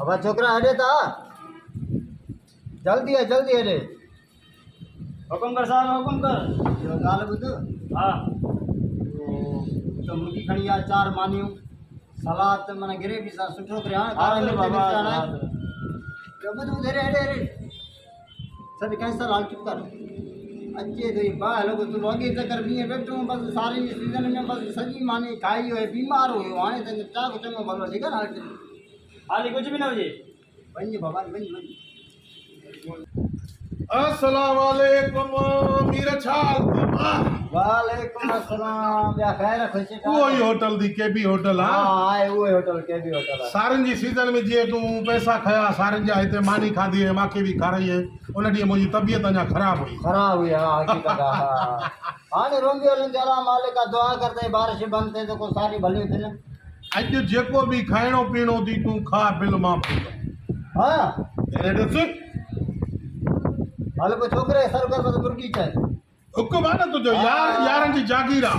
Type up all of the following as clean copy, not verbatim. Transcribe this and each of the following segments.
अब छोकरा हटे था जल्दी हटे हुकुम कर साहब हुकुम कर। जो गाल बुध हाँ तो मुर्गी खड़ी आ 4 मानियूं सलाद मन ग्रेवी सा सुठो करे हां हाज़िर बाबा जो बुध हटे सद कैंसल हाल चुप कर अचे तो बा लोग तू लगे चक्कर भी बैठो बस सारी सीजन में बस सजी मानी खाई हो बीमार हो हाने तने चा को चंगो भलो ठीक है ना हाली कुछ भी ना हुजे। बन भगवान बन अस्सलाम वालेकुम मीर छाल वालेकुम अस्सलाम या खैर खुशी वो ही होटल दी केबी होटल हां हां आए वो होटल के भी होटल सारन जी सीजन में जे तू पैसा खया सारन जा हिते मानी खाधी है माके भी खाराई है उन डी मुजी तबीयत अञा खराब हुई खराब हुई हां हकीकत हां आने रोंगे वाले अल्लाह मालिक का दुआ करते बारिश बंद थे तो को सारी भली थिन अज जेको भी खाइणो पीणो थी तू खा बिल मां हां अरे दस हाल को छोकरे सर कर बस मुर्गी चाहे हुकुम है ना तुझो यार यारन जी जागीर आ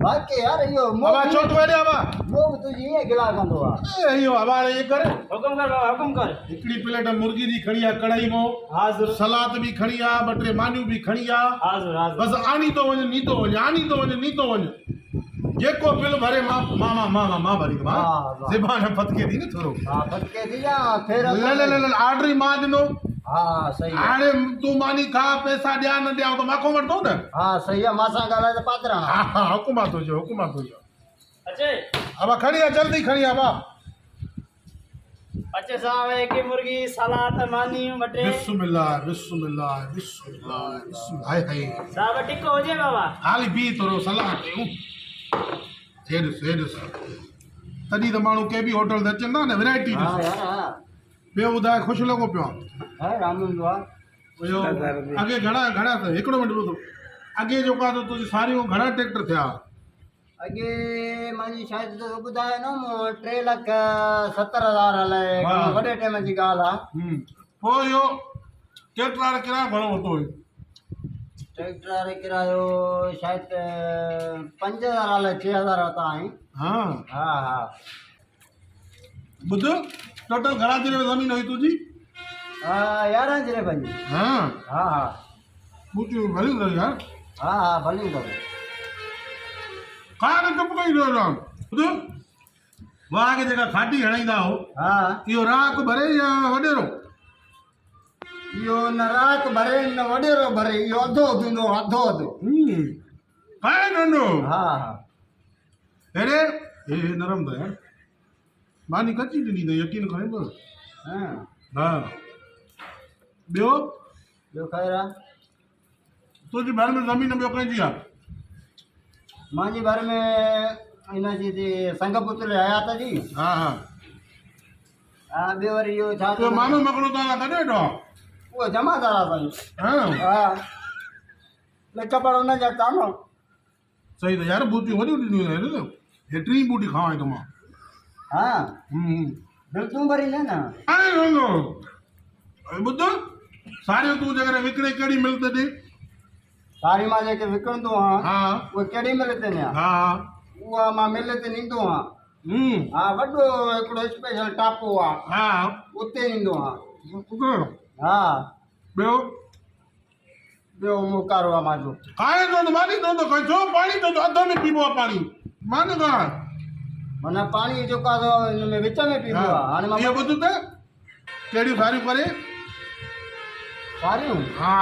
बाकी यार यो बाबा छोट वेड़े आवा वो तुझी ये गिला कंदो आ यो आवा ये करे हुकुम कर बाबा हुकुम कर। हिकड़ी प्लेट मुर्गी दी खड़ी आ कढ़ाई मो हाज़िर सलाद भी खड़ी आ बटे मानियूं भी खड़ी आ हाज़िर हाज़िर बस आनी तो वञ नी तो वञ आनी तो वञ नी तो वञ जेको बिल भरे मां भरी मां वाह। ज़बान फतके थी न थोरो हां फटके दिया फिर ले आर्डर ही मां ॾिनो हां सही है हाणे तू मानी खा पैसा ॾिया न ॾिया तो माखो वठंदो न हां सही है मां सां ॻाल्हाए त पातरा हा हुकुमा तुंहिंजो अच्छे अब खड़ी आ जल्दी खड़ी आ बा अच्छे साहब एक ही मुर्गी सलाद मानी बटे बिस्मिल्लाह बिस्मिल्लाह बिस्मिल्लाह बिस्मिल्लाह हाय हाय साहब टिक्को हो जाए बाबा। हाली बी थोरो सलाह कयूं हेॾ तॾहिं त माण्हू के बि होटल ते अचनि था न वैरायटी हां यार हां ॿियो ॿुधाए ख़ुशि लॻो पियो है राम दुआ इहो अॻे घणा त हिकिड़ो मिंट ॿुधो अॻे जेका त तुंहिंजी सारियूं घणा ट्रैक्टर थिया अगे मांजी शायद तो ॿुधायो न 3,70,000 हलाए हा। वॾे टाइम जी ॻाल्हि आहे पोइ इहो ट्रैक्टर वारे किरायो घणो वरितो हुई ट्रैक्टर वारे किरायो शायद 5,000 हलाए 6,000 वरिता आहिनि हा हा ॿुध टोटल घणा जिले में ज़मीन हुई तुंहिंजी हा 11 जिले पंहिंजी हा हा हा पूछियो भली अथई यार हा भली अथव कान चुप कई रहो राम ॿुध वाह के जेका खाटी हणाईंदा हो हा इहो राख भरे या वॾेरो इहो न रात भरे न वॾेरो भरे इहो अधो हूंदो अधो काहे नंढो हा हा अरे हे नरम त यार मानी कची ॾिनी अथई यकीन करे पियो हा हा ॿियो ॿियो ख़ैर आहे तुंहिंजे घर में ज़मीन ॿियो कंहिंजी आहे मुंहिंजे घर में हिनजी थी संग पुत्र हयात जी हा हा हा ॿियो वरी इहो छा ॿियो मानो मकड़ो तव्हां कॾहिं वेठो आहे उहो जमादार आहे साईं हा हा लेख पर हुन जा तानो सही त यार बूटियूं वॾियूं ॾिनियूं आहिनि हेतिरी बूटी खावां थो मां हा दिलि तूं भरी न हाणे हूंदो ॿुध सारियूं तूं जेकॾहिं विकिणे कहिड़ी मिल ते ॾे सारी मां जेके विकिणंदो आहियां हा उहे कहिड़ी मिल ते न हा उहा मां मिल ते ॾींदो आहियां हा वॾो हिकिड़ो स्पेशल टापो आहे हा उते ॾींदो आहियां ॿुधो हा ॿियो ॿियो मुकारो आहे मुंहिंजो खाए थो त मानी थो त छो पाणी थो अध में पीबो आहे पाणी मान खां माना पाणी जेको आहे हिन में विच में पीबो आहे हाणे मां इहो ॿुध त कहिड़ियूं सारियूं करे सारियूं हा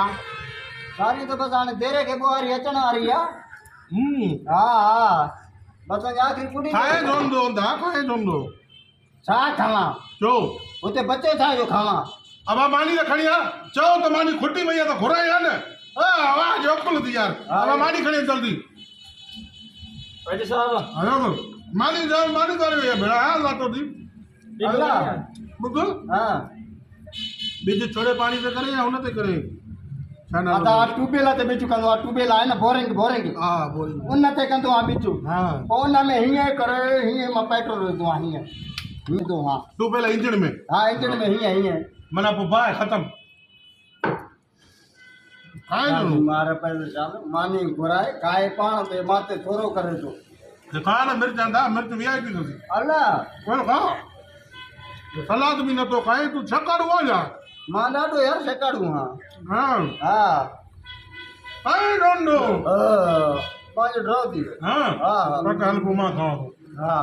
सारियूं त बसि हाणे देरे खे ॿुहारी अचण वारी आहे हा हा बसि अञा आख़िरी पुॾी खाए जोंदो हूंदा खाए जोंदो छा खावां छो हुते बचे छा जो खावां अब मानी त खणी आ चओ त मानी खुटी वई आहे त घुराई आहे न आवाज़ अकुल थी यार अब मानी खणी आ जल्दी अच्छे साहब हलो मानी जाओ मानी करे वई आहे भेड़ा हा लातो थी अल्लाह ॿुध हा बिज छोड़े पाणी ते करे या हुन ते करे छा ना अदा ट्यूबवेल ते बिच कंदो आहे ट्यूबवेल आहे न बोरिंग हा बोल उन ते कंदो आहे बिच हा पोइ उन में हीअं करे हीअं मां पेट्रोल विझंदो आहियां हीअं थो हा तूं पहले इंजन में हा इंजन में हीअं मना पोइ बाहि ख़तम खाए जो मार पहले चाल मानी घुराए खाए पाण ते माते थोरो करे थो खा न मिर्च आंदा मिर्च वीआईपी थी अल्लाह कोन खा सलाद भी नथो खाए तूं छकाड़ू आ जा मां ॾाढो यार छकाड़ू हाँ हाँ हा आई डोंट नो पंहिंजो ड्रॉ थी वियो हाँ हाँ बट हल पोइ मां खावां थो हा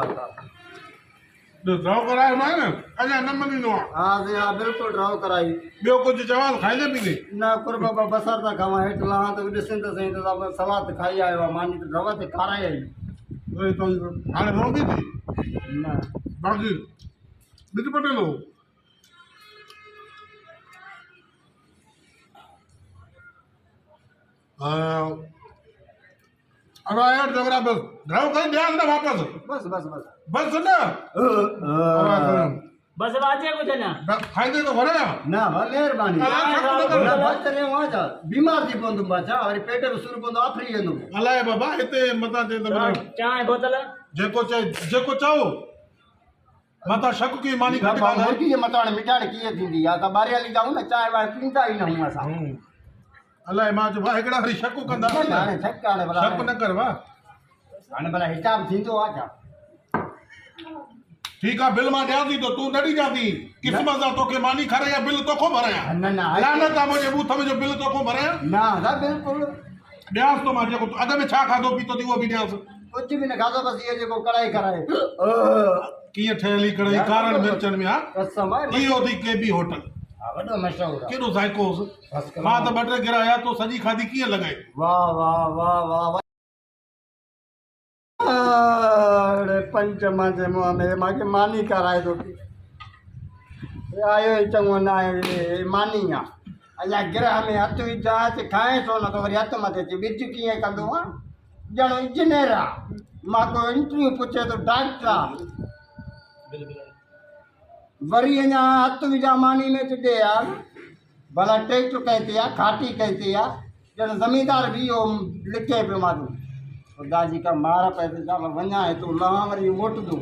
ड्रॉ करायो मां न अञा न मञींदो आहे हा जी हा बिल्कुलु ड्रॉ कराई ॿियो कुझु चवां खाईंदे पीते न कुर बाबा बसर था खावां हेठि लहां त ॾिसनि त सही त सलाद खाई आयो आहे मानी त ड्रॉ ते खाराई आई हाणे रोगी थी न बाक़ी बिज पटेलो अब यार जोगरा बस ड्राइव कर ध्यान ना वापस बस बस बस बस ना बस वाचे कुछ ना खाइदे तो भरे ना महिरबानी बीमार थी पवंदुमि बाछा वरी पेट में सूर पवंदो आफरी वेंदुमि अलाए बाबा हिते मता ते चाय बोतल जेको चाहो मता शक की मानी घट खा मुर्गी जे मथां हाणे मिठाण कीअं थींदी आहे त ॿारियाली जाऊं न चांहि वांहि पींदा ई न आहियूं असां अलाए मां चयो भाई हिकिड़ा वरी शक कंदा हाणे थक हाणे भला शक न कर वाह हाणे भला हिसाब थींदो आहे छा ठीक है बिल मां ॾियां थी तो तूं न ॾिजां थी क़िस्मत सां तोखे मानी खारायां बिल तोखो भरायां न न लानत आहे मुंहिंजे बूथ में जो बिल तोखो भरायां न न बिल्कुलु ॾियांसि थो मां जेको अॻ में छा खाधो पीतो थी उहो बि ॾियांसि कुझु बि न खाधो बसि इहो जेको कढ़ाई कराए कीअं ठहियल ई कढ़ाई कारनि मिर्चनि में हा कसम आहे इहो थी केबी होटल हा वॾो मशहूरु आहे केॾो ज़ाइको हुउसि बसि मां त ॿ टे गिराया तो सॼी खाधी कीअं लॻाई वाह वाह वाह वाह अरे पंच मांजे मुंहं में मूंखे मानी कराए थो आयो ई चङो न आयो मानी आहे अञा गिरह में हथु विझां त खाए थो न त वरी हथु मथे अचे बिज कीअं कंदो आहे ॼण इंजीनियर आहे मां को इंटरव्यू पुछे थो डॉक्टर आहे वरी अञा हथु विझां मानी में त ॾे यार भला टेस्ट कई थी आहे खाटी कई थी आहे ॼण ज़मीनदार बि इहो लिखे पियो मां खुदा जी का मार पैसे वञा है तो लहां वरी मोटंदो